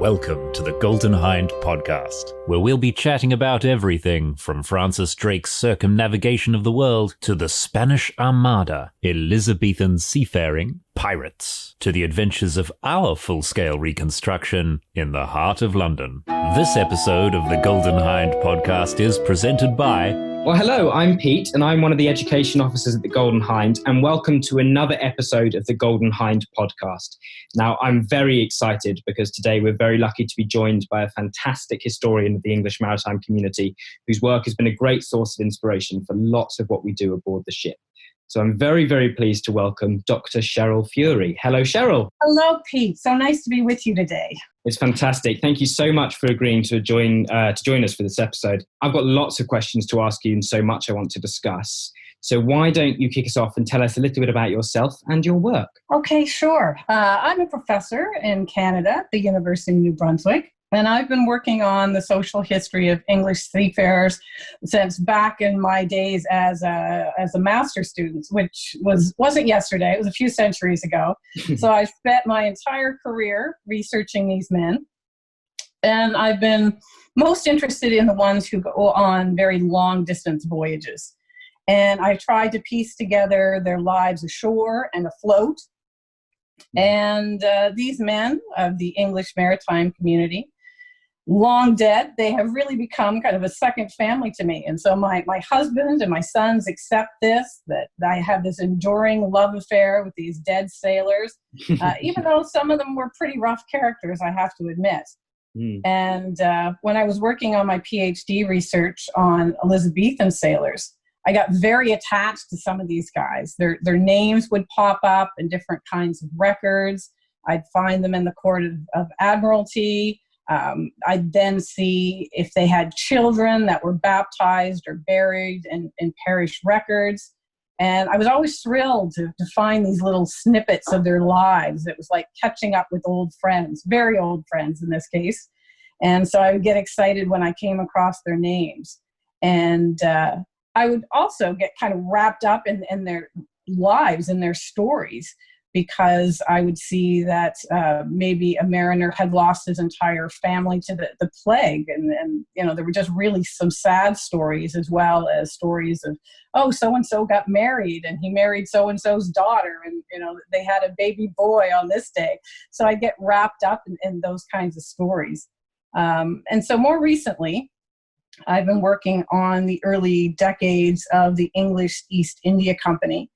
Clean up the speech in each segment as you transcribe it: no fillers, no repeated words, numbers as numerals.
Welcome to the Golden Hind podcast, where we'll be chatting about everything from Francis Drake's circumnavigation of the world to the Spanish Armada, Elizabethan seafaring, pirates, to the adventures of our full-scale reconstruction in the heart of London. This episode of the Golden Hind podcast is presented by... Well, hello, I'm Pete, and I'm one of the education officers at the Golden Hind, and welcome to another episode of the Golden Hind podcast. Now, I'm very excited because today we're very lucky to be joined by a fantastic historian of the English maritime community, whose work has been a great source of inspiration for lots of what we do aboard the ship. So I'm very, very pleased to welcome Dr. Cheryl Fury. Hello, Cheryl. Hello, Pete. So nice to be with you today. It's fantastic. Thank you so much for agreeing to join us for this episode. I've got lots of questions to ask you and so much I want to discuss. So why don't you kick us off and tell us a little bit about yourself and your work? Okay, sure. I'm a professor in Canada at the University of New Brunswick. And I've been working on the social history of English seafarers since back in my days as a master's student, which wasn't yesterday. It was a few centuries ago. So I spent my entire career researching these men. And I've been most interested in the ones who go on very long distance voyages. And I tried to piece together their lives ashore and afloat. And these men of the English maritime community, long dead, they have really become kind of a second family to me. And so my husband and my sons accept this, that I have this enduring love affair with these dead sailors, even though some of them were pretty rough characters, I have to admit. And when I was working on my PhD research on Elizabethan sailors, I got very attached to some of these guys. Their names would pop up in different kinds of records. I'd find them in the Court of Admiralty. I'd then see if they had children that were baptized or buried in parish records. And I was always thrilled to find these little snippets of their lives. It was like catching up with old friends, very old friends in this case. And so I would get excited when I came across their names. And I would also get kind of wrapped up in their lives and their stories, because I would see that maybe a mariner had lost his entire family to the plague. And you know, there were just really some sad stories, as well as stories of, oh, so-and-so got married and he married so-and-so's daughter, and you know, they had a baby boy on this day. So I get wrapped up in those kinds of stories. And so more recently, I've been working on the early decades of the English East India Company.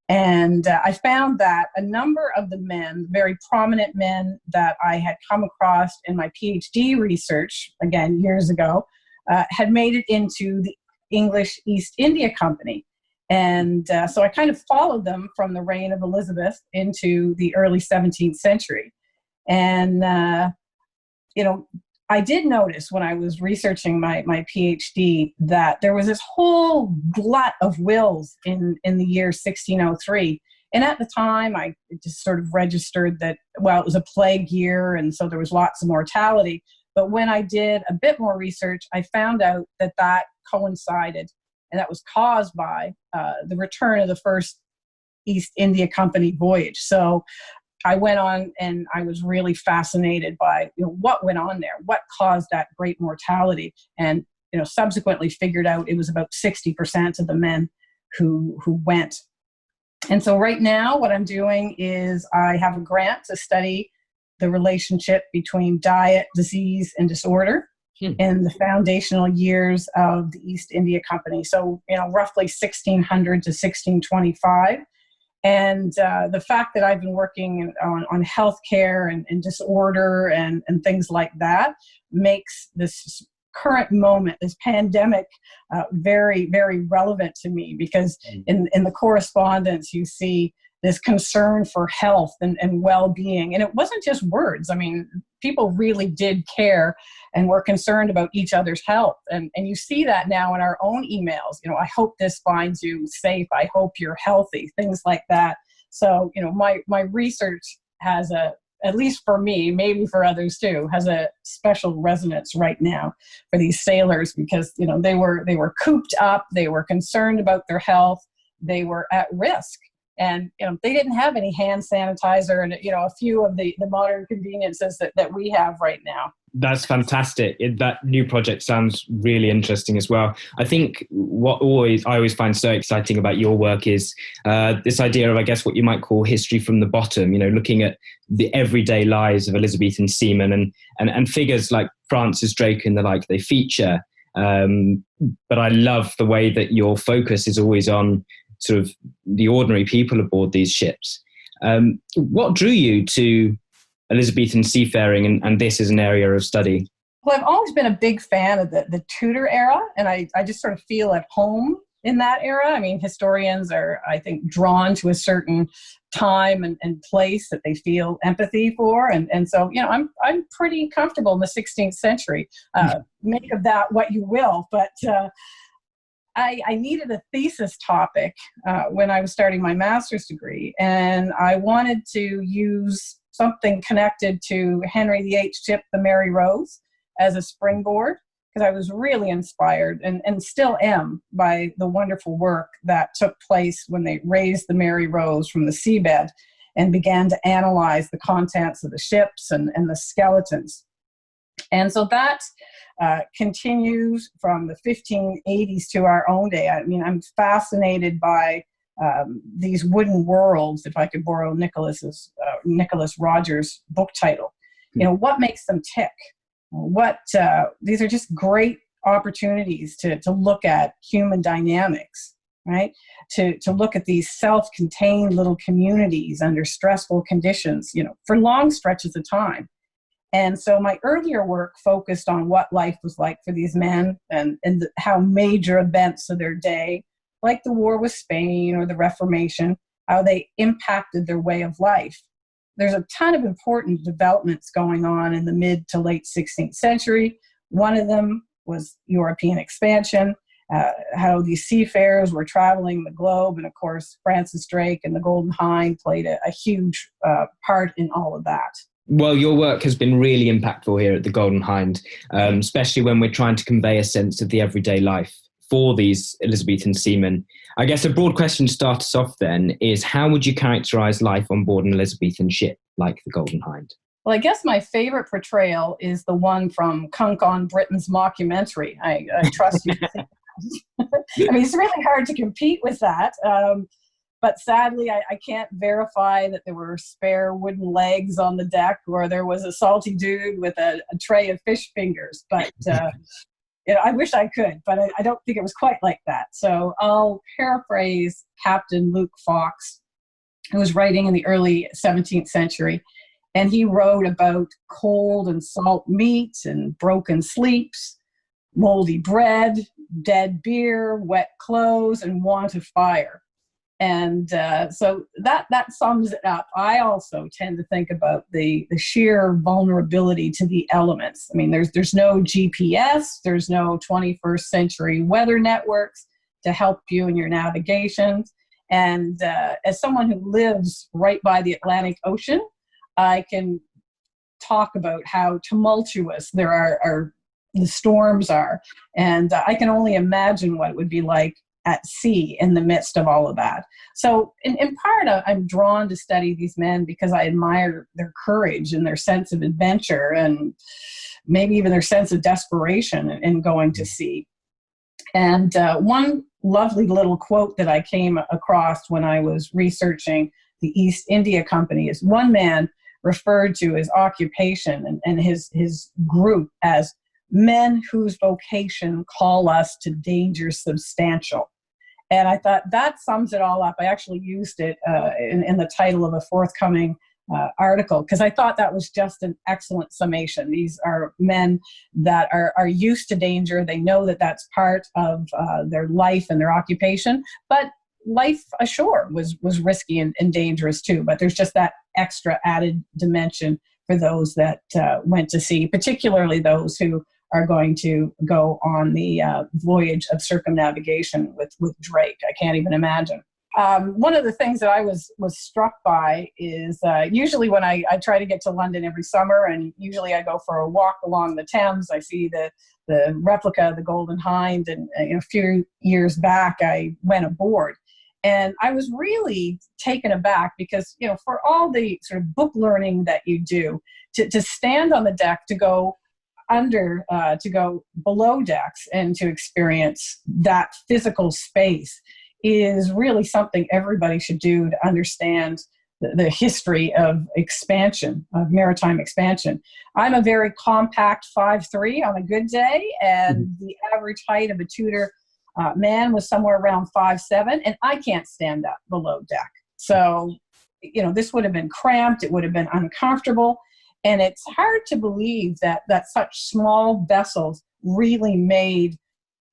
And I found that a number of the men, very prominent men that I had come across in my PhD research, again, years ago, had made it into the English East India Company. And so I kind of followed them from the reign of Elizabeth into the early 17th century. And, you know, I did notice when I was researching my PhD that there was this whole glut of wills in the year 1603. And at the time, I just sort of registered that, well, it was a plague year, and so there was lots of mortality. But when I did a bit more research, I found out that coincided, and that was caused by the return of the first East India Company voyage. So I went on and I was really fascinated by, you know, what went on there, what caused that great mortality, and, you know, subsequently figured out it was about 60% of the men who went. And so right now what I'm doing is I have a grant to study the relationship between diet, disease, and disorder in the foundational years of the East India Company. So, you know, roughly 1600 to 1625. And the fact that I've been working on healthcare and disorder and things like that makes this current moment, this pandemic, very, very relevant to me, because in the correspondence you see this concern for health and well-being. And it wasn't just words. I mean, people really did care and were concerned about each other's health. And you see that now in our own emails. You know, I hope this finds you safe. I hope you're healthy, things like that. So, you know, my research has at least for me, maybe for others too, has a special resonance right now for these sailors, because, you know, they were cooped up, they were concerned about their health, they were at risk. And they didn't have any hand sanitizer and a few of the modern conveniences that we have right now. That's fantastic. That new project sounds really interesting as well. I think what I always find so exciting about your work is this idea of, I guess, what you might call history from the bottom, looking at the everyday lives of Elizabethan seamen and figures like Francis Drake and the like they feature. But I love the way that your focus is always on sort of the ordinary people aboard these ships. What drew you to Elizabethan seafaring and this is an area of study? Well, I've always been a big fan of the Tudor era, and I just sort of feel at home in that era. I mean, historians are, I think, drawn to a certain time and place that they feel empathy for. And so, I'm pretty comfortable in the 16th century. Make of that what you will, but I needed a thesis topic when I was starting my master's degree, and I wanted to use something connected to Henry VIII's ship, the Mary Rose, as a springboard, because I was really inspired and still am by the wonderful work that took place when they raised the Mary Rose from the seabed and began to analyze the contents of the ships and the skeletons. And so that continues from the 1580s to our own day. I mean, I'm fascinated by these wooden worlds, if I could borrow Nicholas Rogers' book title. What makes them tick? These are just great opportunities to look at human dynamics, right? To look at these self-contained little communities under stressful conditions, for long stretches of time. And so my earlier work focused on what life was like for these men and how major events of their day, like the war with Spain or the Reformation, how they impacted their way of life. There's a ton of important developments going on in the mid to late 16th century. One of them was European expansion, how these seafarers were traveling the globe. And of course, Francis Drake and the Golden Hind played a huge part in all of that. Well, your work has been really impactful here at the Golden Hind, especially when we're trying to convey a sense of the everyday life for these Elizabethan seamen. I guess a broad question to start us off then is, how would you characterise life on board an Elizabethan ship like the Golden Hind? Well, I guess my favourite portrayal is the one from Cunk on Britain's mockumentary. I trust you to think that. I mean, it's really hard to compete with that. But sadly, I can't verify that there were spare wooden legs on the deck or there was a salty dude with a tray of fish fingers. But I wish I could, but I don't think it was quite like that. So I'll paraphrase Captain Luke Fox, who was writing in the early 17th century. And he wrote about cold and salt meat and broken sleeps, moldy bread, dead beer, wet clothes, and want of fire. And so that sums it up. I also tend to think about the sheer vulnerability to the elements. I mean, there's no GPS, there's no 21st century weather networks to help you in your navigation. And as someone who lives right by the Atlantic Ocean, I can talk about how tumultuous the storms are. And I can only imagine what it would be like at sea in the midst of all of that. So in part, I'm drawn to study these men because I admire their courage and their sense of adventure and maybe even their sense of desperation in going to sea. And one lovely little quote that I came across when I was researching the East India Company is one man referred to his occupation and his group as men whose vocation call us to danger substantial. And I thought that sums it all up. I actually used it in the title of a forthcoming article because I thought that was just an excellent summation. These are men that are used to danger. They know that that's part of their life and their occupation, but life ashore was risky and dangerous too. But there's just that extra added dimension for those that went to sea, particularly those who are going to go on the voyage of circumnavigation with Drake. I can't even imagine. One of the things that I was struck by is usually when I try to get to London every summer, and usually I go for a walk along the Thames, I see the replica of the Golden Hind, and a few years back I went aboard. And I was really taken aback because, for all the sort of book learning that you do, to stand on the deck, to go to go below decks and to experience that physical space is really something everybody should do to understand the history of expansion, of maritime expansion. I'm a very compact 5'3" on a good day, and the average height of a Tudor man was somewhere around 5'7", and I can't stand up below deck. So, this would have been cramped, it would have been uncomfortable, and it's hard to believe that such small vessels really made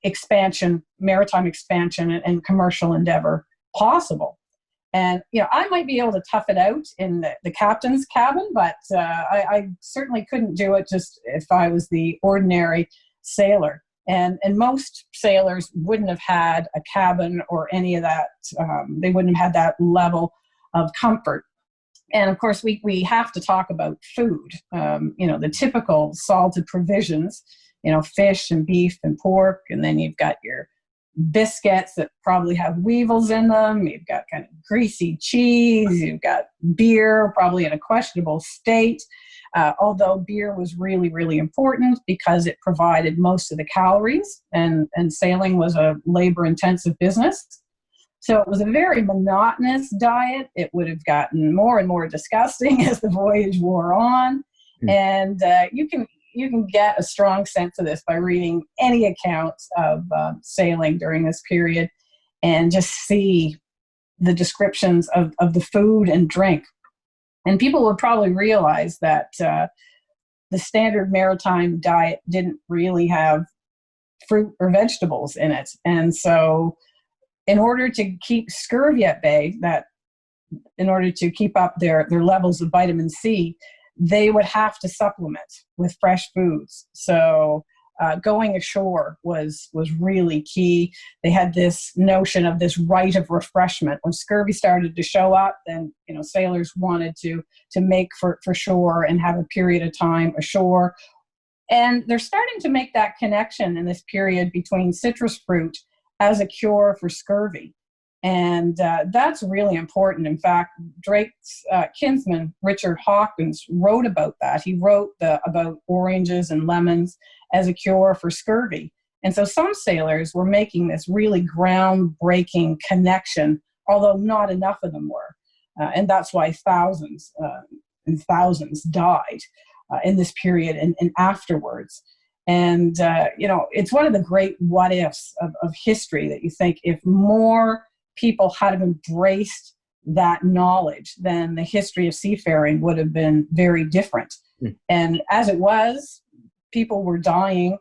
expansion, maritime expansion and commercial endeavor possible. And, I might be able to tough it out in the captain's cabin, but I certainly couldn't do it just if I was the ordinary sailor. And most sailors wouldn't have had a cabin or any of that. They wouldn't have had that level of comfort. And of course, we have to talk about food, the typical salted provisions, fish and beef and pork. And then you've got your biscuits that probably have weevils in them. You've got kind of greasy cheese. You've got beer, probably in a questionable state. Although beer was really, really important because it provided most of the calories, and sailing was a labor-intensive business. So it was a very monotonous diet. It would have gotten more and more disgusting as the voyage wore on. And you can get a strong sense of this by reading any accounts of sailing during this period and just see the descriptions of the food and drink. And people would probably realize that the standard maritime diet didn't really have fruit or vegetables in it. And so in order to keep scurvy at bay, in order to keep up their levels of vitamin C, they would have to supplement with fresh foods. So going ashore was really key. They had this notion of this rite of refreshment. When scurvy started to show up, then sailors wanted to make for shore and have a period of time ashore. And they're starting to make that connection in this period between citrus fruit as a cure for scurvy. And that's really important. In fact, Drake's kinsman, Richard Hawkins, wrote about that. He wrote about oranges and lemons as a cure for scurvy. And so some sailors were making this really groundbreaking connection, although not enough of them were. And that's why thousands and thousands died in this period and afterwards. And, it's one of the great what ifs of history that you think if more people had embraced that knowledge, then the history of seafaring would have been very different. And as it was, people were dying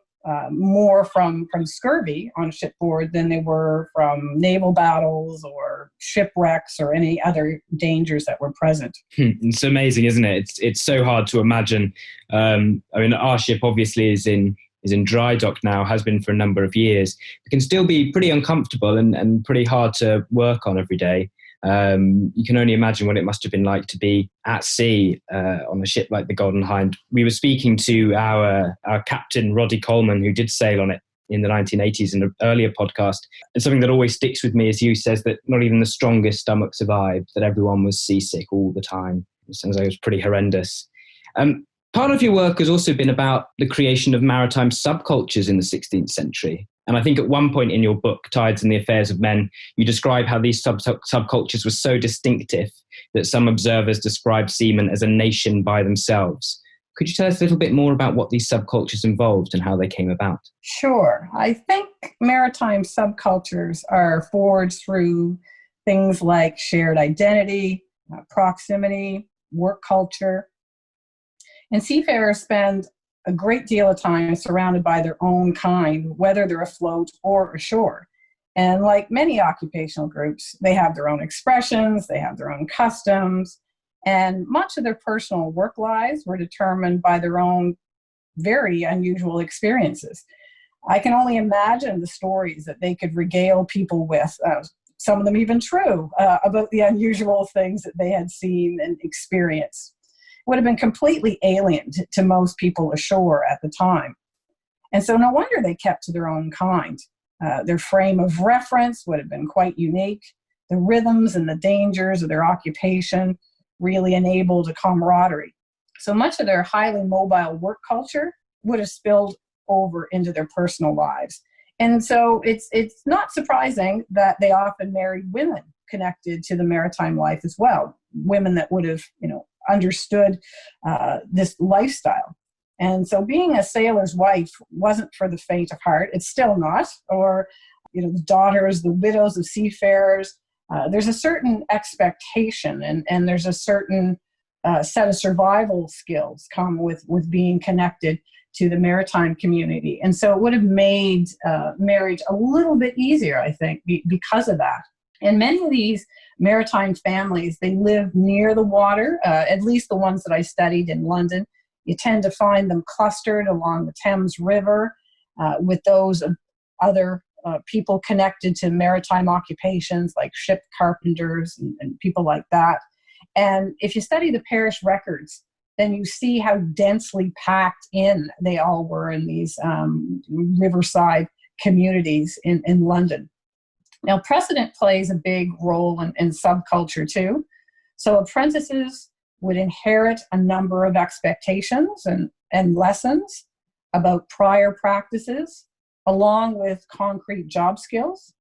more from scurvy on shipboard than they were from naval battles or shipwrecks or any other dangers that were present. It's amazing, isn't it? It's so hard to imagine. Our ship obviously is in dry dock now, has been for a number of years. It can still be pretty uncomfortable and pretty hard to work on every day. You can only imagine what it must have been like to be at sea on a ship like the Golden Hind. We were speaking to our captain, Roddy Coleman, who did sail on it in the 1980s in an earlier podcast. And something that always sticks with me is you says that not even the strongest stomach survived, that everyone was seasick all the time. It sounds like it was pretty horrendous. Part of your work has also been about the creation of maritime subcultures in the 16th century. And I think at one point in your book, Tides and the Affairs of Men, you describe how these subcultures were so distinctive that some observers describe seamen as a nation by themselves. Could you tell us a little bit more about what these subcultures involved and how they came about? Sure. I think maritime subcultures are forged through things like shared identity, proximity, work culture. And seafarers spend a great deal of time surrounded by their own kind, whether they're afloat or ashore. And like many occupational groups, they have their own expressions, they have their own customs, and much of their personal work lives were determined by their own very unusual experiences. I can only imagine the stories that they could regale people with, some of them even true, about the unusual things that they had seen and experienced. Would have been completely alien to most people ashore at the time. And so no wonder they kept to their own kind. Their frame of reference would have been quite unique. the rhythms and the dangers of their occupation really enabled a camaraderie. So much of their highly mobile work culture would have spilled over into their personal lives. And so it's not surprising that they often married women connected to the maritime life as well, women that would have, understood this lifestyle. And so being a sailor's wife wasn't for the faint of heart. It's still not. Or, the daughters, the widows of seafarers. There's a certain expectation and there's a certain set of survival skills come with being connected to the maritime community. And so it would have made marriage a little bit easier, I think, because of that. And many of these maritime families, they live near the water, at least the ones that I studied in London. You tend to find them clustered along the Thames River with those other people connected to maritime occupations like ship carpenters and people like that. And if you study the parish records, then you see how densely packed in they all were in these riverside communities in London. Now, precedent plays a big role in subculture too. So apprentices would inherit a number of expectations and lessons about prior practices, along with concrete job skills.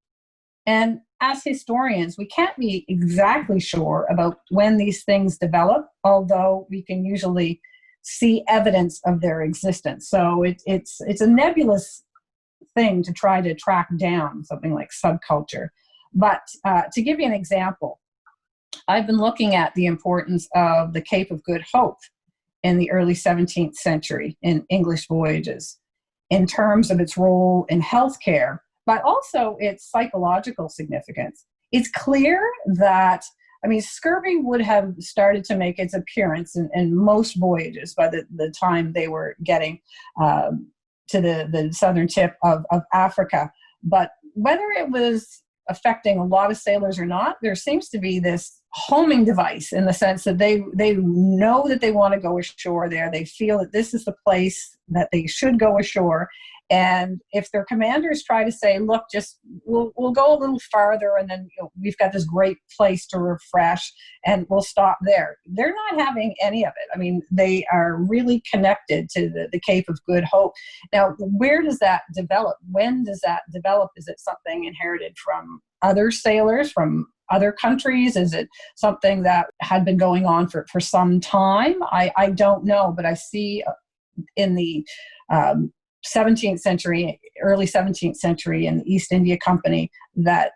And as historians, we can't be exactly sure about when these things develop, although we can usually see evidence of their existence. So it's a nebulous thing to try to track down something like subculture. But to give you an example, I've been looking at the importance of the Cape of Good Hope in the early 17th century in English voyages in terms of its role in healthcare, but also its psychological significance. It's clear that, scurvy would have started to make its appearance in most voyages by the time they were getting to the southern tip of Africa. But whether it was affecting a lot of sailors or not, there seems to be this homing device in the sense that they know that they want to go ashore there. They feel that this is the place that they should go ashore. And if their commanders try to say, look, just we'll go a little farther and then we've got this great place to refresh and we'll stop there, they're not having any of it. They are really connected to the Cape of Good Hope. Now, where does that develop? When does that develop? Is it something inherited from other sailors, from other countries? Is it something that had been going on for some time? I don't know, but I see in the 17th century, early 17th century in the East India Company, that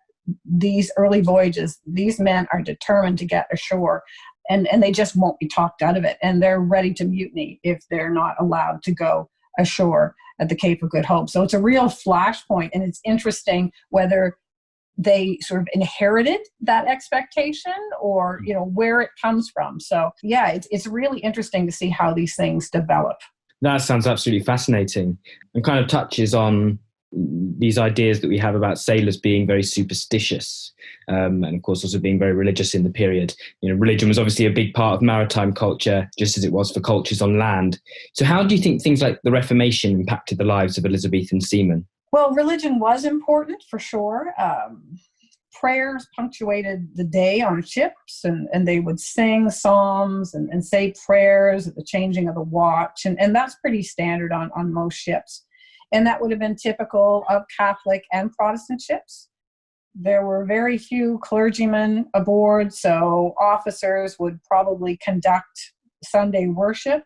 these early voyages, these men are determined to get ashore and they just won't be talked out of it. And they're ready to mutiny if they're not allowed to go ashore at the Cape of Good Hope. So it's a real flashpoint, and it's interesting whether they sort of inherited that expectation or, where it comes from. So yeah, it's really interesting to see how these things develop. That sounds absolutely fascinating and kind of touches on these ideas that we have about sailors being very superstitious and of course also being very religious in the period. Religion was obviously a big part of maritime culture, just as it was for cultures on land. So how do you think things like the Reformation impacted the lives of Elizabethan seamen? Well, religion was important for sure. Prayers punctuated the day on ships, and they would sing psalms and say prayers at the changing of the watch. And that's pretty standard on most ships. And that would have been typical of Catholic and Protestant ships. There were very few clergymen aboard, so officers would probably conduct Sunday worship.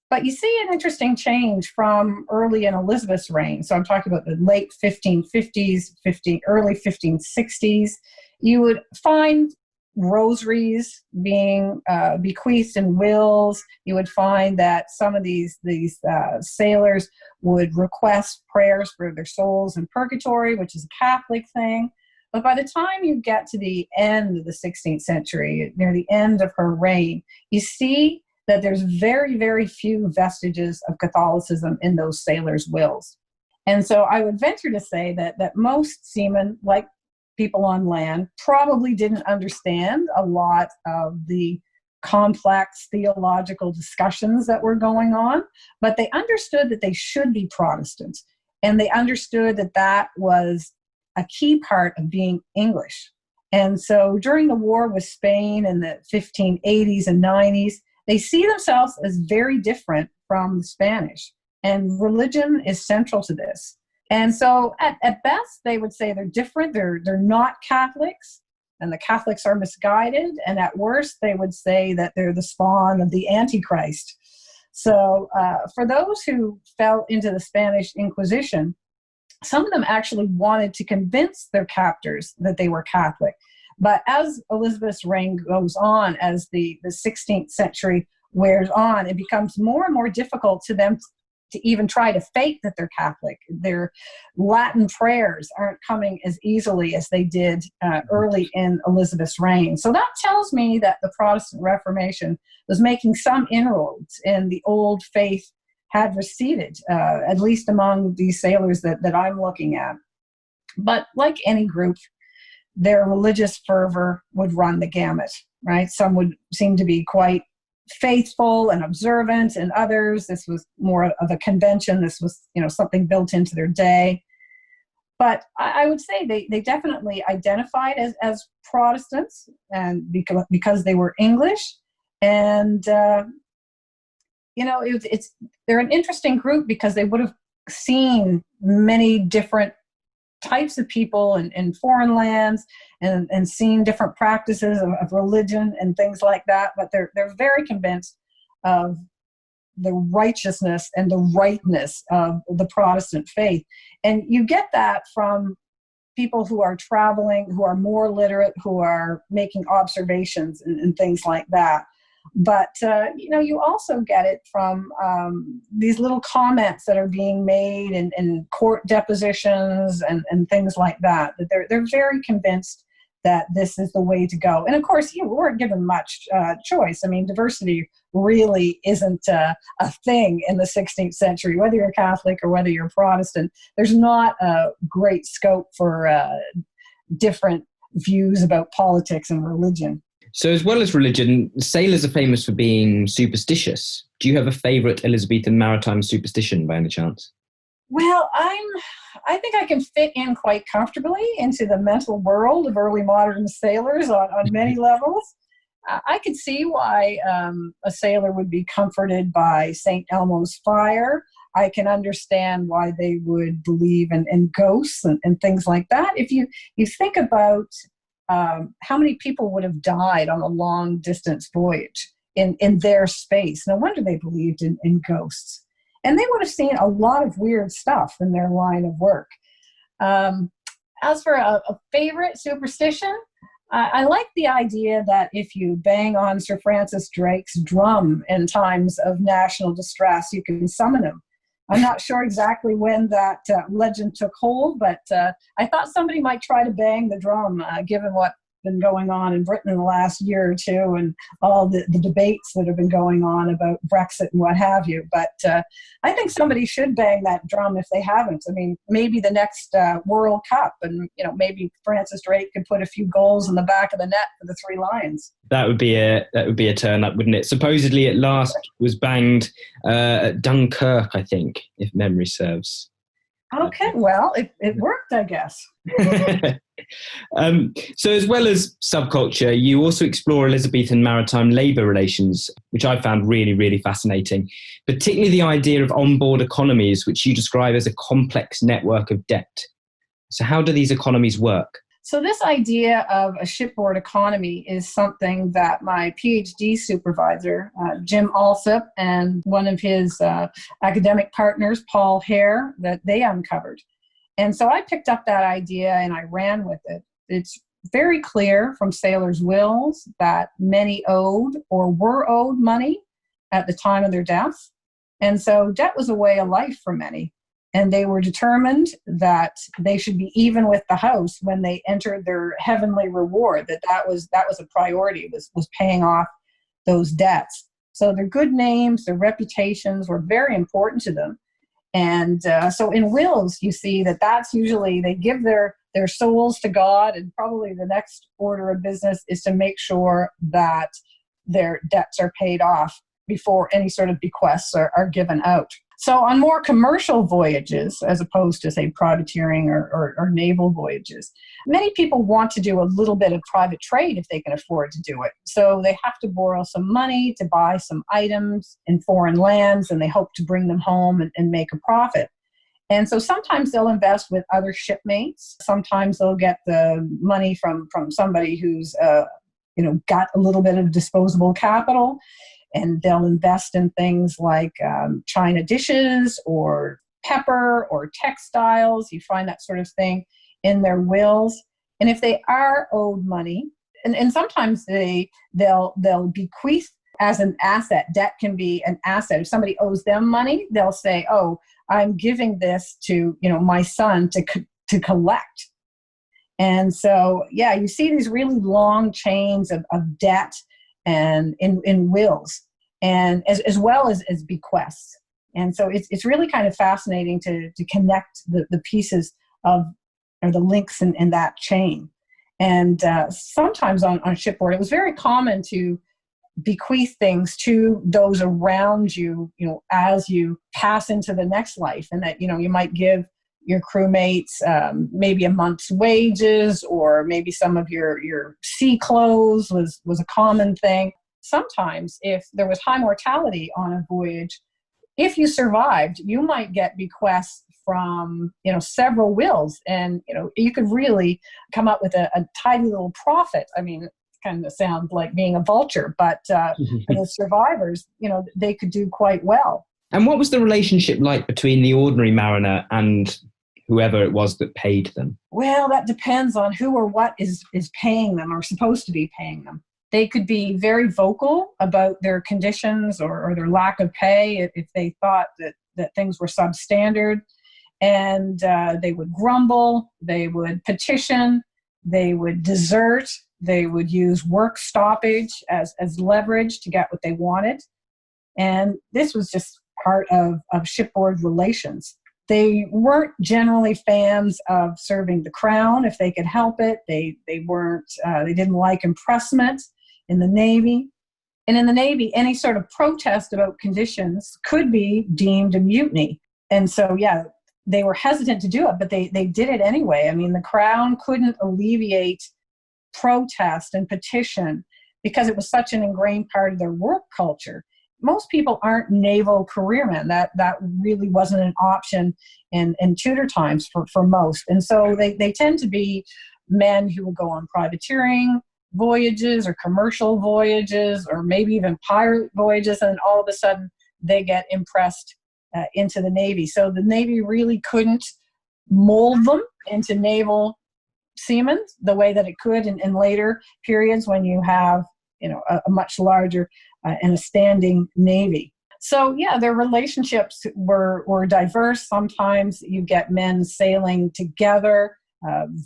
But you see an interesting change from early in Elizabeth's reign. So I'm talking about the late 1550s, early 1560s. You would find rosaries being bequeathed in wills. You would find that some of these sailors would request prayers for their souls in purgatory, which is a Catholic thing. But by the time you get to the end of the 16th century, near the end of her reign, you see that there's very, very few vestiges of Catholicism in those sailors' wills. And so I would venture to say that most seamen, like people on land, probably didn't understand a lot of the complex theological discussions that were going on, but they understood that they should be Protestants, and they understood that that was a key part of being English. And so during the war with Spain in the 1580s and 90s, they see themselves as very different from the Spanish. And religion is central to this. And so at best, they would say they're different. They're not Catholics, and the Catholics are misguided. And at worst, they would say that they're the spawn of the Antichrist. So for those who fell into the Spanish Inquisition, some of them actually wanted to convince their captors that they were Catholic. But as Elizabeth's reign goes on, as the 16th century wears on, it becomes more and more difficult to them to even try to fake that they're Catholic. Their Latin prayers aren't coming as easily as they did early in Elizabeth's reign. So that tells me that the Protestant Reformation was making some inroads, and the old faith had receded, at least among these sailors that I'm looking at. But like any group, their religious fervor would run the gamut, right? Some would seem to be quite faithful and observant, and others, this was more of a convention. This was, something built into their day. But I would say they definitely identified as Protestants, and because they were English. And, they're an interesting group because they would have seen many different types of people in foreign lands and seen different practices of religion and things like that. But they're very convinced of the righteousness and the rightness of the Protestant faith. And you get that from people who are traveling, who are more literate, who are making observations and things like that. But, you also get it from these little comments that are being made in court depositions and things like that, that they're very convinced that this is the way to go. And of course, we weren't given much choice. I mean, diversity really isn't a thing in the 16th century, whether you're Catholic or whether you're Protestant. There's not a great scope for different views about politics and religion. So as well as religion, sailors are famous for being superstitious. Do you have a favourite Elizabethan maritime superstition by any chance? Well, I think I can fit in quite comfortably into the mental world of early modern sailors on many levels. I could see why a sailor would be comforted by St. Elmo's fire. I can understand why they would believe in ghosts and things like that. If you think about how many people would have died on a long distance voyage in their space. No wonder they believed in ghosts. And they would have seen a lot of weird stuff in their line of work. As for a favorite superstition, I like the idea that if you bang on Sir Francis Drake's drum in times of national distress, you can summon him. I'm not sure exactly when that legend took hold, but I thought somebody might try to bang the drum, given what's been going on in Britain in the last year or two and all the debates that have been going on about Brexit and what have you. But I think somebody should bang that drum if they haven't. I mean, maybe the next World Cup, and maybe Francis Drake could put a few goals in the back of the net for the Three Lions. That would be a turn up, wouldn't it? Supposedly at last was banged at Dunkirk, I think, if memory serves. Okay, well, it worked, I guess. So as well as subculture, you also explore Elizabethan maritime labour relations, which I found really, really fascinating, particularly the idea of onboard economies, which you describe as a complex network of debt. So how do these economies work? So this idea of a shipboard economy is something that my PhD supervisor, Jim Alsop, and one of his academic partners, Paul Hare, that they uncovered. And so I picked up that idea and I ran with it. It's very clear from sailors' wills that many owed or were owed money at the time of their death. And so debt was a way of life for many. And they were determined that they should be even with the house when they entered their heavenly reward, that was a priority, was paying off those debts. So their good names, their reputations were very important to them. And so in wills, you see that's usually, they give their souls to God, and probably the next order of business is to make sure that their debts are paid off before any sort of bequests are given out. So on more commercial voyages, as opposed to, say, privateering or naval voyages, many people want to do a little bit of private trade if they can afford to do it. So they have to borrow some money to buy some items in foreign lands, and they hope to bring them home and make a profit. And so sometimes they'll invest with other shipmates. Sometimes they'll get the money from somebody who's got a little bit of disposable capital. And they'll invest in things like china dishes or pepper or textiles. You find that sort of thing in their wills. And if they are owed money, and sometimes they'll bequeath as an asset. Debt can be an asset. If somebody owes them money, they'll say, "Oh, I'm giving this to my son to collect." And so, yeah, you see these really long chains of debt and in wills, and as well as bequests. And so it's really kind of fascinating to connect the pieces of, or the links in that chain. And sometimes on shipboard, it was very common to bequeath things to those around you, as you pass into the next life. And that, you might give your crewmates maybe a month's wages, or maybe some of your sea clothes was a common thing. Sometimes if there was high mortality on a voyage, if you survived, you might get bequests from several wills, and you could really come up with a tidy little profit. I mean, it kind of sounds like being a vulture, but for the survivors, they could do quite well. And what was the relationship like between the ordinary mariner and whoever it was that paid them? Well, that depends on who or what is paying them, or supposed to be paying them. They could be very vocal about their conditions or their lack of pay if they thought that things were substandard. And they would grumble, they would petition, they would desert, they would use work stoppage as leverage to get what they wanted. And this was just part of shipboard relations. They weren't generally fans of serving the crown if they could help it. They didn't like impressment in the Navy. And in the Navy, any sort of protest about conditions could be deemed a mutiny. And so, yeah, they were hesitant to do it, but they did it anyway. I mean, the crown couldn't alleviate protest and petition because it was such an ingrained part of their work culture. Most people aren't naval careermen. That really wasn't an option in Tudor times for most. And so they tend to be men who will go on privateering voyages or commercial voyages or maybe even pirate voyages, and all of a sudden they get impressed into the Navy. So the Navy really couldn't mold them into naval seamen the way that it could in later periods when you have a much larger and a standing Navy. So yeah, their relationships were diverse. Sometimes you get men sailing together,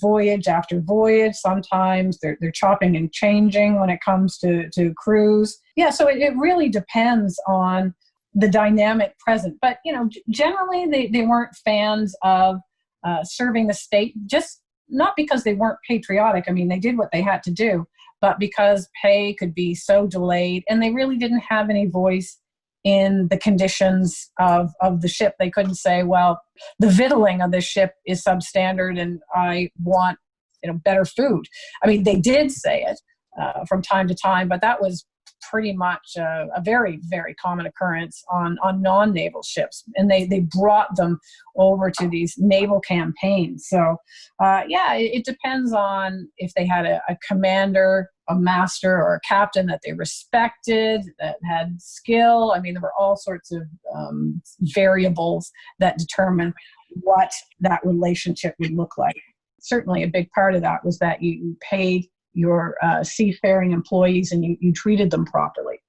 voyage after voyage. Sometimes they're chopping and changing when it comes to crews. Yeah, so it really depends on the dynamic present. But generally they weren't fans of serving the state, just not because they weren't patriotic. I mean, they did what they had to do, but because pay could be so delayed, and they really didn't have any voice in the conditions of the ship. They couldn't say, well, the victualling of this ship is substandard and I want better food. I mean, they did say it from time to time, but that was pretty much a very, very common occurrence on non-naval ships. And they brought them over to these naval campaigns. So, it depends on if they had a commander, a master, or a captain that they respected, that had skill. I mean, there were all sorts of variables that determine what that relationship would look like. Certainly a big part of that was that you paid your seafaring employees and you treated them properly.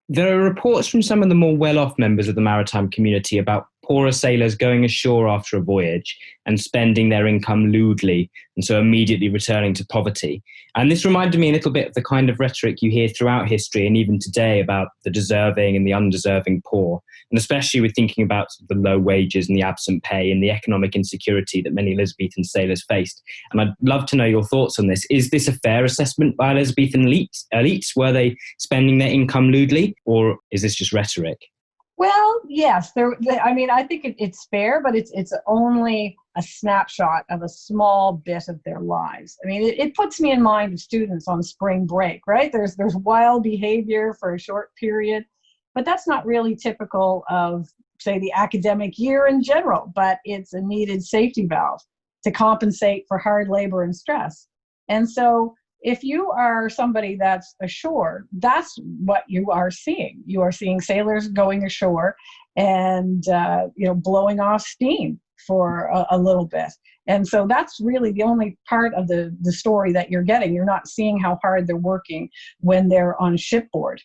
There are reports from some of the more well-off members of the maritime community about poorer sailors going ashore after a voyage and spending their income lewdly, and so immediately returning to poverty. And this reminded me a little bit of the kind of rhetoric you hear throughout history and even today about the deserving and the undeserving poor, and especially with thinking about the low wages and the absent pay and the economic insecurity that many Elizabethan sailors faced. And I'd love to know your thoughts on this. Is this a fair assessment by Elizabethan elites? Were they spending their income lewdly, or is this just rhetoric? Well, yes. I mean, I think it's fair, but it's only a snapshot of a small bit of their lives. I mean, it puts me in mind of students on spring break, right? There's wild behavior for a short period, but that's not really typical of, say, the academic year in general, but it's a needed safety valve to compensate for hard labor and stress. And so if you are somebody that's ashore, that's what you are seeing. You are seeing sailors going ashore and, blowing off steam for a little bit. And so that's really the only part of the story that you're getting. You're not seeing how hard they're working when they're on shipboard.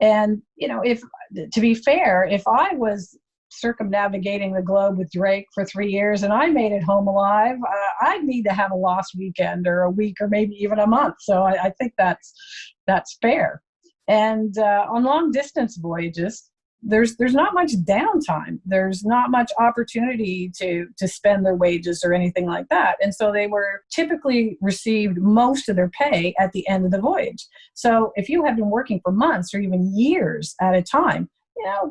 And, to be fair, if I was circumnavigating the globe with Drake for 3 years and I made it home alive, I'd need to have a lost weekend or a week or maybe even a month. So I think that's fair. And on long distance voyages, there's not much downtime. There's not much opportunity to spend their wages or anything like that. And so they were typically received most of their pay at the end of the voyage. So if you had been working for months or even years at a time,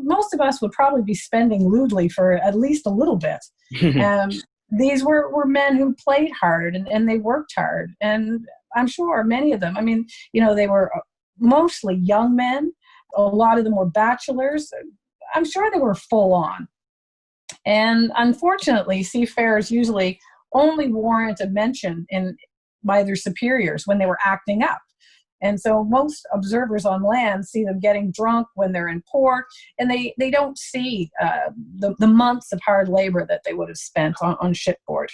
most of us would probably be spending lewdly for at least a little bit. These were men who played hard and they worked hard. And I'm sure many of them, they were mostly young men. A lot of them were bachelors. I'm sure they were full on. And unfortunately, seafarers usually only warrant a mention by their superiors when they were acting up. And so most observers on land see them getting drunk when they're in port, and they don't see the months of hard labor that they would have spent on shipboard.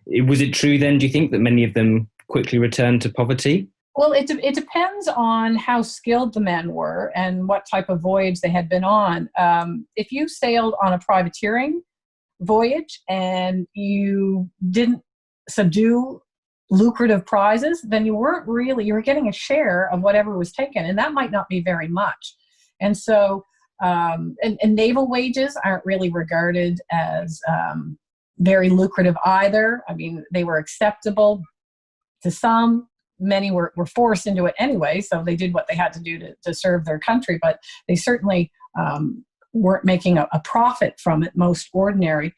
Was it true then, do you think, that many of them quickly returned to poverty? Well, it depends on how skilled the men were and what type of voyage they had been on. If you sailed on a privateering voyage and you didn't subdue lucrative prizes, then you were getting a share of whatever was taken, and that might not be very much. And so and naval wages aren't really regarded as very lucrative either. I mean, they were acceptable to some. Many were forced into it anyway, so they did what they had to do to serve their country, but they certainly weren't making a profit from it, most ordinary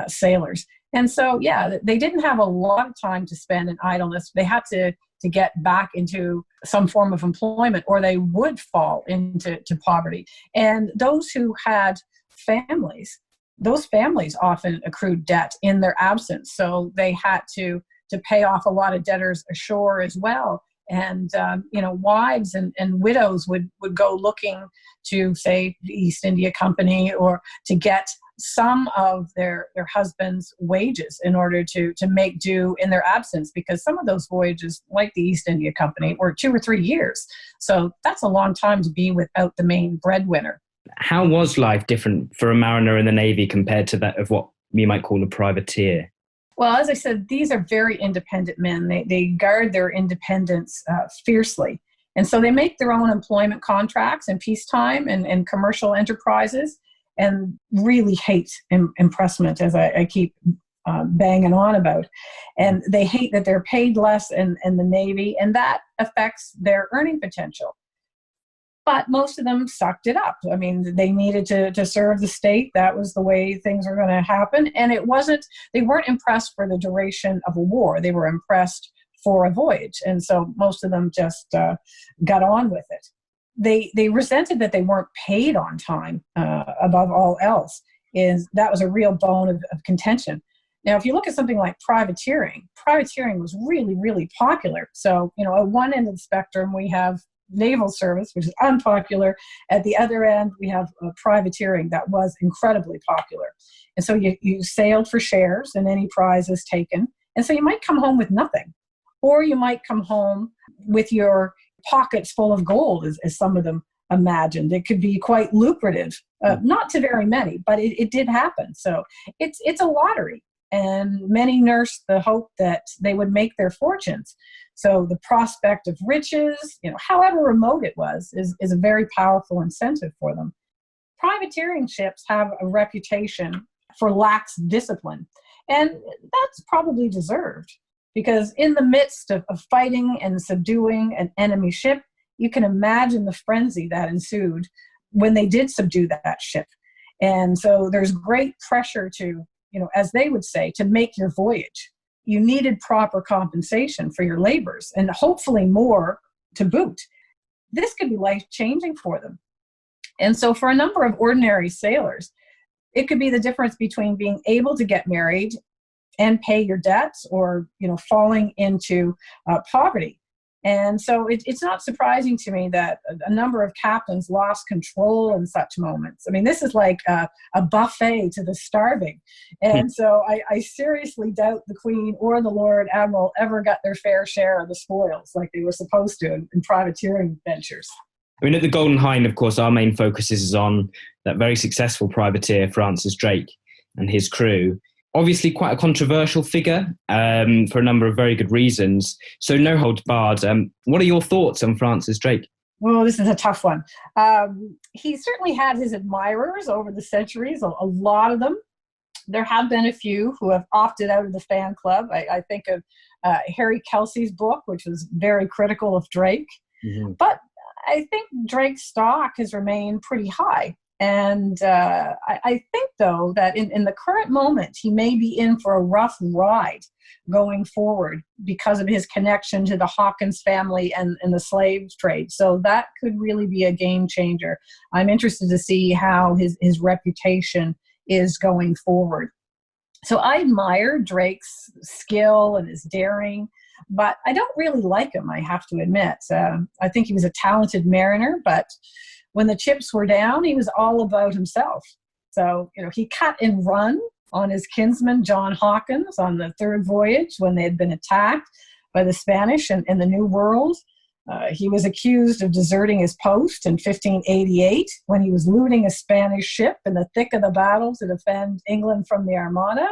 sailors. And so, they didn't have a lot of time to spend in idleness. They had to get back into some form of employment, or they would fall into poverty. And those who had families, those families often accrued debt in their absence. So they had to pay off a lot of debtors ashore as well. And, wives and widows would go looking to, say, the East India Company or to get some of their husband's wages in order to make do in their absence, because some of those voyages, like the East India Company, were 2 or 3 years. So that's a long time to be without the main breadwinner. How was life different for a mariner in the Navy compared to that of what we might call a privateer? Well, as I said, these are very independent men. They guard their independence fiercely. And so they make their own employment contracts in peacetime and commercial enterprises, and really hate impressment, as I keep banging on about. And they hate that they're paid less in the Navy, and that affects their earning potential. But most of them sucked it up. I mean, they needed to serve the state. That was the way things were going to happen. And they weren't impressed for the duration of a war. They were impressed for a voyage. And so most of them just got on with it. They resented that they weren't paid on time, above all else. That was a real bone of contention. Now, if you look at something like privateering was really, really popular. So, at one end of the spectrum, we have naval service, which is unpopular. At the other end, we have privateering that was incredibly popular. And so you sailed for shares and any prizes taken. And so you might come home with nothing, or you might come home with your pockets full of gold, as some of them imagined. It could be quite lucrative, not to very many, but it did happen. So it's a lottery, and many nursed the hope that they would make their fortunes. So the prospect of riches, however remote it was, is a very powerful incentive for them. Privateering ships have a reputation for lax discipline, and that's probably deserved, because in the midst of fighting and subduing an enemy ship, you can imagine the frenzy that ensued when they did subdue that ship. And so there's great pressure to, as they would say, to make your voyage. You needed proper compensation for your labors and hopefully more to boot. This could be life-changing for them. And so for a number of ordinary sailors, it could be the difference between being able to get married and pay your debts or, falling into poverty. And so it's not surprising to me that a number of captains lost control in such moments. I mean, this is like a buffet to the starving. And so I seriously doubt the Queen or the Lord Admiral ever got their fair share of the spoils like they were supposed to in privateering ventures. I mean, at the Golden Hind, of course, our main focus is on that very successful privateer, Francis Drake, and his crew. Obviously quite a controversial figure for a number of very good reasons. So no holds barred. What are your thoughts on Francis Drake? Well, this is a tough one. He certainly had his admirers over the centuries, a lot of them. There have been a few who have opted out of the fan club. I think of Harry Kelsey's book, which was very critical of Drake. Mm-hmm. But I think Drake's stock has remained pretty high. And I think, though, that in the current moment, he may be in for a rough ride going forward because of his connection to the Hawkins family and the slave trade. So that could really be a game changer. I'm interested to see how his reputation is going forward. So I admire Drake's skill and his daring, but I don't really like him, I have to admit. I think he was a talented mariner, but when the chips were down, he was all about himself. So, he cut and run on his kinsman, John Hawkins, on the third voyage when they had been attacked by the Spanish in the New World. He was accused of deserting his post in 1588 when he was looting a Spanish ship in the thick of the battle to defend England from the Armada.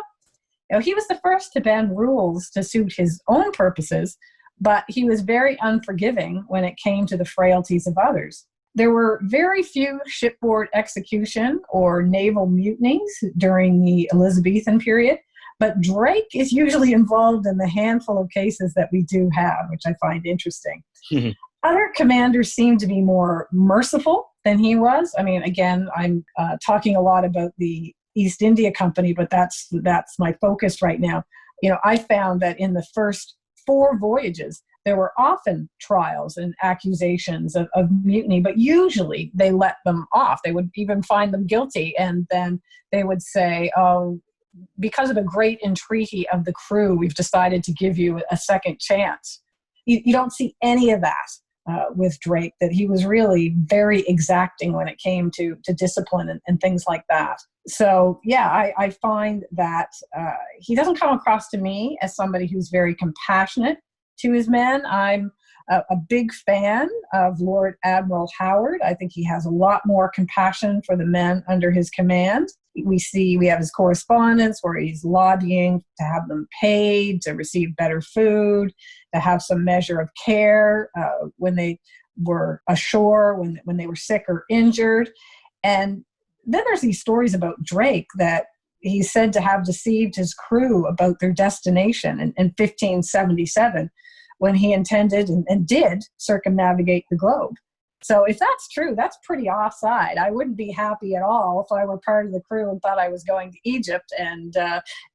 He was the first to bend rules to suit his own purposes, but he was very unforgiving when it came to the frailties of others. There were very few shipboard execution or naval mutinies during the Elizabethan period, but Drake is usually involved in the handful of cases that we do have, which I find interesting. Mm-hmm. Other commanders seem to be more merciful than he was. I mean, again, I'm talking a lot about the East India Company, but that's my focus right now. I found that in the first 4 voyages, there were often trials and accusations of mutiny, but usually they let them off. They would even find them guilty, and then they would say, oh, because of a great entreaty of the crew, we've decided to give you a second chance. You don't see any of that with Drake, that he was really very exacting when it came to discipline and things like that. So, yeah, I find that he doesn't come across to me as somebody who's very compassionate to his men. I'm a big fan of Lord Admiral Howard. I think he has a lot more compassion for the men under his command. We have his correspondence where he's lobbying to have them paid, to receive better food, to have some measure of care when they were ashore, when they were sick or injured. And then there's these stories about Drake that he's said to have deceived his crew about their destination in 1577 when he intended and did circumnavigate the globe. So if that's true, that's pretty offside. I wouldn't be happy at all if I were part of the crew and thought I was going to Egypt and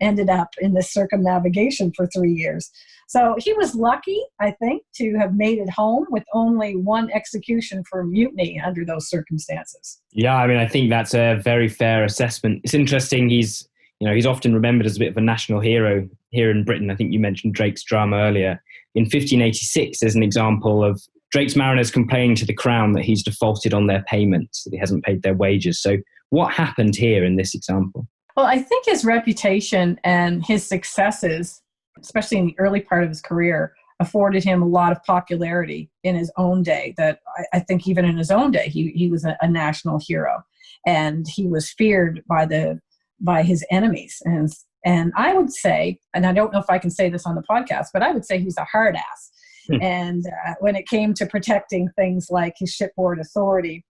ended up in this circumnavigation for 3 years. So he was lucky, I think, to have made it home with only 1 execution for mutiny under those circumstances. Yeah, I mean, I think that's a very fair assessment. It's interesting. He's often remembered as a bit of a national hero here in Britain. I think you mentioned Drake's drama earlier. In 1586, there's an example of Drake's mariners complaining to the Crown that he's defaulted on their payments, that he hasn't paid their wages. So what happened here in this example? Well, I think his reputation and his successes, especially in the early part of his career, afforded him a lot of popularity in his own day, that I think even in his own day, he was a national hero, and he was feared by his enemies. And I would say, and I don't know if I can say this on the podcast, but I would say he's a hard ass. And when it came to protecting things like his shipboard authority,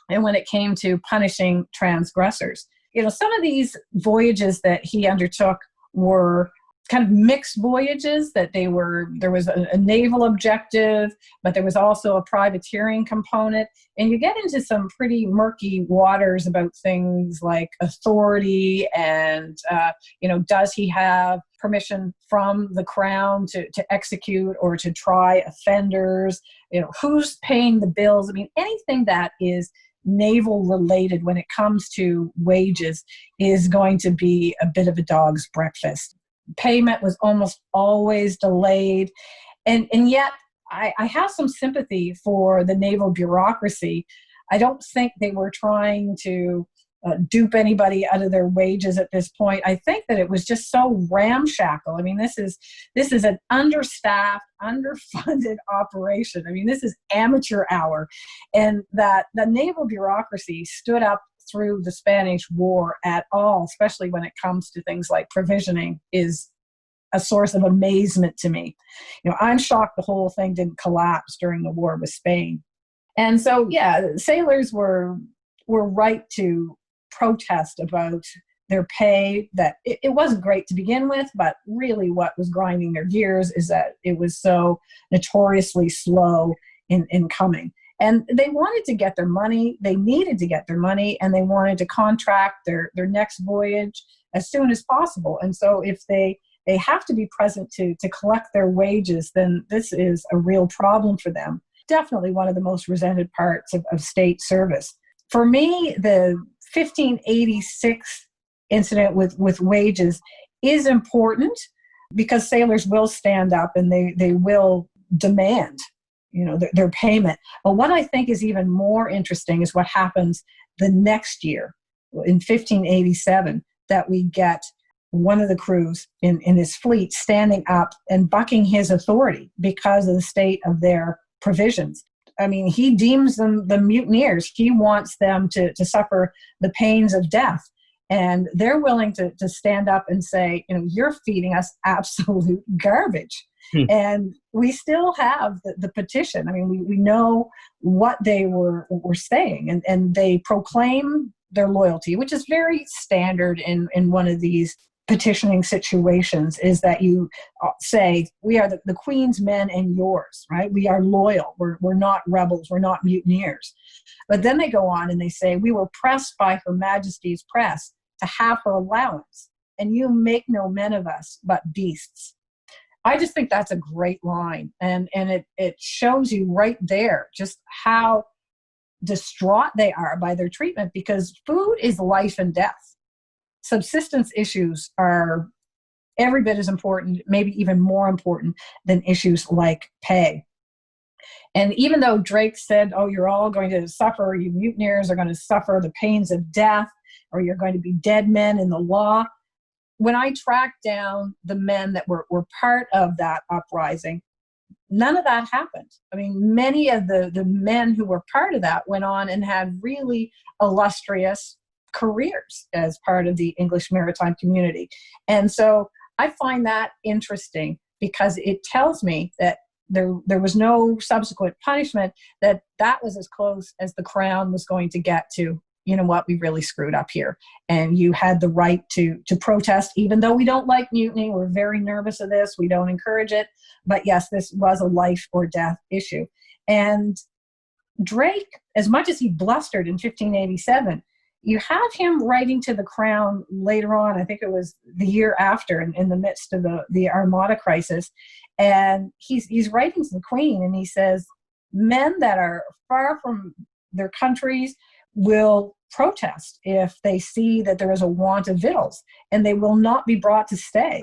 and when it came to punishing transgressors, some of these voyages that he undertook were kind of mixed voyages, that there was a naval objective, but there was also a privateering component. And you get into some pretty murky waters about things like authority and, does he have permission from the crown to execute or to try offenders? Who's paying the bills? I mean, anything that is naval related when it comes to wages is going to be a bit of a dog's breakfast. Payment was almost always delayed. And yet I have some sympathy for the naval bureaucracy. I don't think they were trying to dupe anybody out of their wages at this point. I think that it was just so ramshackle. I mean, this is an understaffed, underfunded operation. I mean, this is amateur hour. And that the naval bureaucracy stood up through the Spanish War at all, especially when it comes to things like provisioning, is a source of amazement to me. I'm shocked the whole thing didn't collapse during the war with Spain. And so, sailors were right to protest about their pay, that it wasn't great to begin with, but really what was grinding their gears is that it was so notoriously slow in coming. And they wanted to get their money, they needed to get their money, and they wanted to contract their next voyage as soon as possible. And so if they have to be present to collect their wages, then this is a real problem for them. Definitely one of the most resented parts of state service. For me, the 1586 incident with wages is important because sailors will stand up and they will demand their payment. But what I think is even more interesting is what happens the next year, in 1587, that we get one of the crews in his fleet standing up and bucking his authority because of the state of their provisions. I mean, he deems them the mutineers. He wants them to suffer the pains of death. And they're willing to stand up and say, you're feeding us absolute garbage. And we still have the petition. I mean, we know what they were saying, and they proclaim their loyalty, which is very standard in one of these petitioning situations, is that you say, we are the Queen's men and yours, right? We are loyal. We're not rebels. We're not mutineers. But then they go on and they say, we were pressed by Her Majesty's press to have her allowance, and you make no men of us but beasts. I just think that's a great line. And it shows you right there just how distraught they are by their treatment, because food is life and death. Subsistence issues are every bit as important, maybe even more important than issues like pay. And even though Drake said, you're all going to suffer, you mutineers are going to suffer the pains of death, or you're going to be dead men in the law, when I tracked down the men that were part of that uprising, none of that happened. I mean, many of the men who were part of that went on and had really illustrious careers as part of the English maritime community. And so I find that interesting because it tells me that there was no subsequent punishment, that was as close as the Crown was going to get to, we really screwed up here. And you had the right to protest, even though we don't like mutiny. We're very nervous of this. We don't encourage it. But yes, this was a life or death issue. And Drake, as much as he blustered in 1587, you have him writing to the Crown later on. I think it was the year after, in the midst of the Armada crisis. And he's writing to the Queen, and he says, men that are far from their countries will protest if they see that there is a want of victuals, and they will not be brought to stay.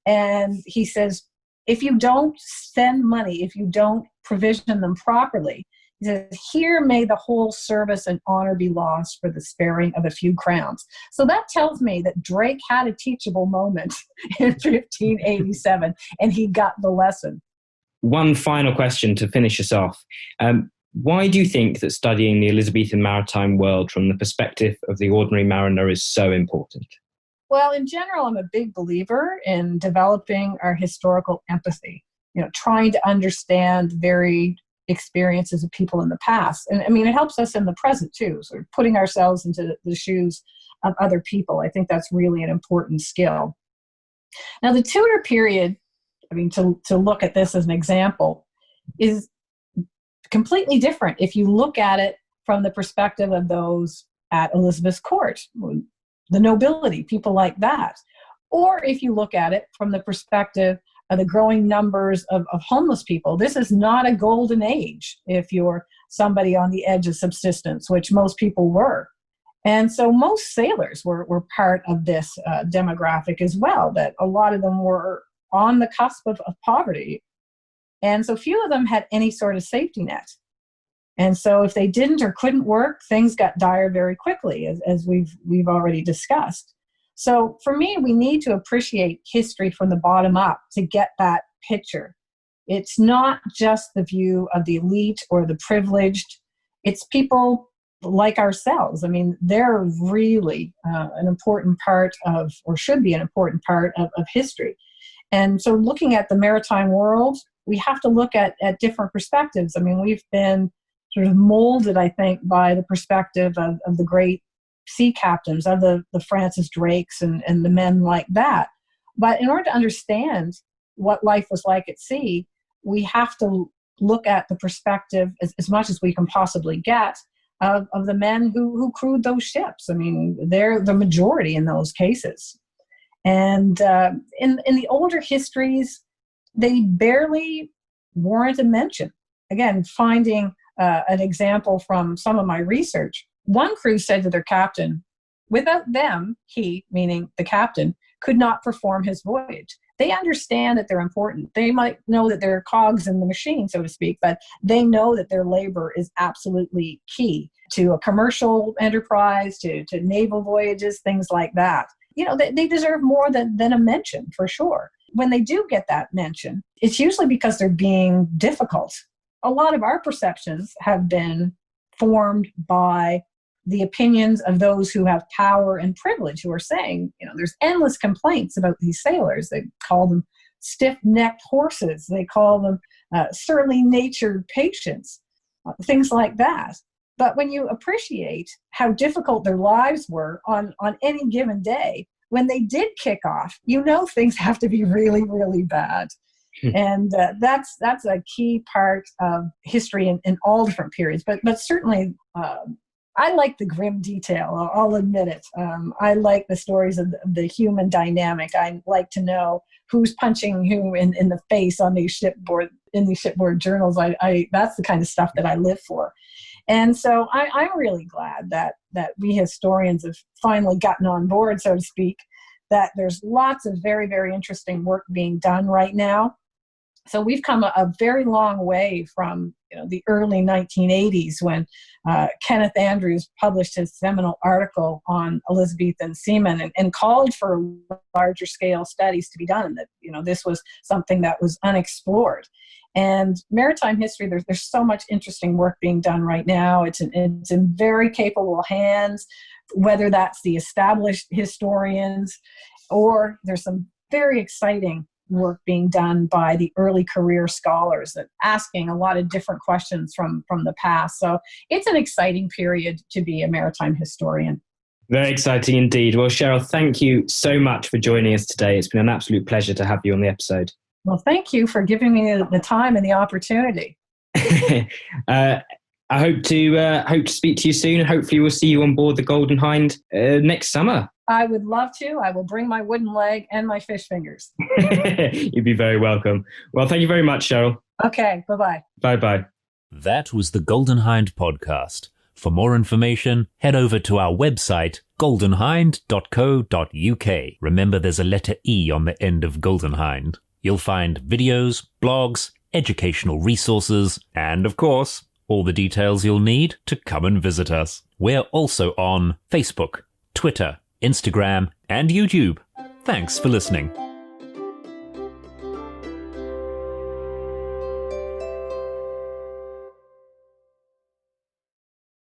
And he says, if you don't send money, if you don't provision them properly, he says, here may the whole service and honor be lost for the sparing of a few crowns. So that tells me that Drake had a teachable moment in 1587, and he got the lesson. One final question to finish us off. Why do you think that studying the Elizabethan maritime world from the perspective of the ordinary mariner is so important? Well, in general, I'm a big believer in developing our historical empathy, trying to understand varied experiences of people in the past. And I mean, it helps us in the present too, sort of putting ourselves into the shoes of other people. I think that's really an important skill. Now, the Tudor period, to look at this as an example, is completely different if you look at it from the perspective of those at Elizabeth's court, the nobility, people like that. Or if you look at it from the perspective of the growing numbers of homeless people. This is not a golden age if you're somebody on the edge of subsistence, which most people were. And so most sailors were part of this demographic as well, that a lot of them were on the cusp of poverty. And so few of them had any sort of safety net. And so if they didn't or couldn't work, things got dire very quickly, as we've already discussed. So for me, we need to appreciate history from the bottom up to get that picture. It's not just the view of the elite or the privileged. It's people like ourselves. They're really an important part of, or should be an important part of history. And so looking at the maritime world, we have to look at different perspectives. We've been sort of molded, I think, by the perspective of the great sea captains, of the Francis Drakes and the men like that. But in order to understand what life was like at sea, we have to look at the perspective as much as we can possibly get of the men who crewed those ships. They're the majority in those cases. And in the older histories, they barely warrant a mention. Again, finding an example from some of my research, one crew said to their captain, without them, he, meaning the captain, could not perform his voyage. They understand that they're important. They might know that they're cogs in the machine, so to speak, but they know that their labor is absolutely key to a commercial enterprise, to naval voyages, things like that. They deserve more than a mention, for sure. When they do get that mention, it's usually because they're being difficult. A lot of our perceptions have been formed by the opinions of those who have power and privilege, who are saying, there's endless complaints about these sailors. They call them stiff-necked horses. They call them surly-natured patients, things like that. But when you appreciate how difficult their lives were on any given day, when they did kick off, things have to be really, really bad. And that's a key part of history in all different periods. But certainly, I like the grim detail. I'll admit it. I like the stories of the human dynamic. I like to know who's punching who in the face on these shipboard journals. That's the kind of stuff that I live for. And so I'm really glad that we historians have finally gotten on board, so to speak, that there's lots of very, very interesting work being done right now. So we've come a very long way from the early 1980s when Kenneth Andrews published his seminal article on Elizabethan seamen and called for larger scale studies to be done. That this was something that was unexplored. And maritime history, there's so much interesting work being done right now. It's in very capable hands, whether that's the established historians or there's some very exciting work being done by the early career scholars that asking a lot of different questions from the past. So it's an exciting period to be a maritime historian. Very exciting indeed. Well, Cheryl, thank you so much for joining us today. It's been an absolute pleasure to have you on the episode. Well, thank you for giving me the time and the opportunity. I hope to speak to you soon. Hopefully we'll see you on board the Golden Hind next summer. I would love to. I will bring my wooden leg and my fish fingers. You'd be very welcome. Well, thank you very much, Cheryl. Okay, bye-bye. Bye-bye. That was the Golden Hind podcast. For more information, head over to our website, goldenhind.co.uk. Remember, there's a letter E on the end of Golden Hind. You'll find videos, blogs, educational resources, and, of course, all the details you'll need to come and visit us. We're also on Facebook, Twitter, Instagram, and YouTube. Thanks for listening.